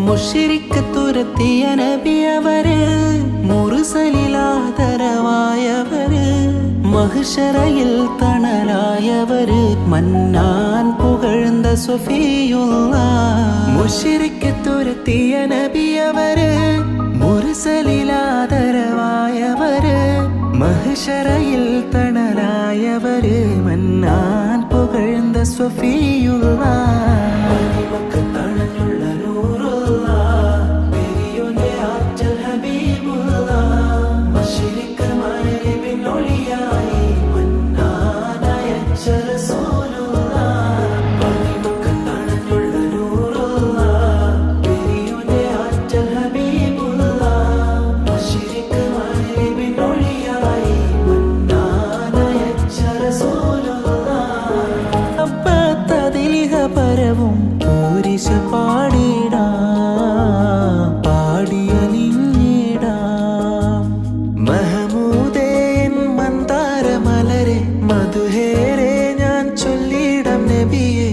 മുശ്രിക്ക് തുരത്തിയ നബിയവര്, മുർസലിലാദരവായവര്, മഹ്ശറയിൽ തണലായവര്, മന്നാൻ പുകഴ്ന്ന സഫിയുള്ളാഹ്. മുശ്രിക്ക് തുരത്തിയ നബിയവര്, മുർസലിലാദരവായവര്, മഹ്ശറയിൽ തണലായവര്, മന്നാൻ പുകഴ്ന്ന സഫിയുള്ളാഹ്. പരവും പൂരിശ പാടിടാം, പാടിയലിഞ്ഞിടാം. മഹമൂദേൻ മന്ദാര മലരെ, മധുഹേരെ ഞാൻ ചൊല്ലിടാം നബിയെ.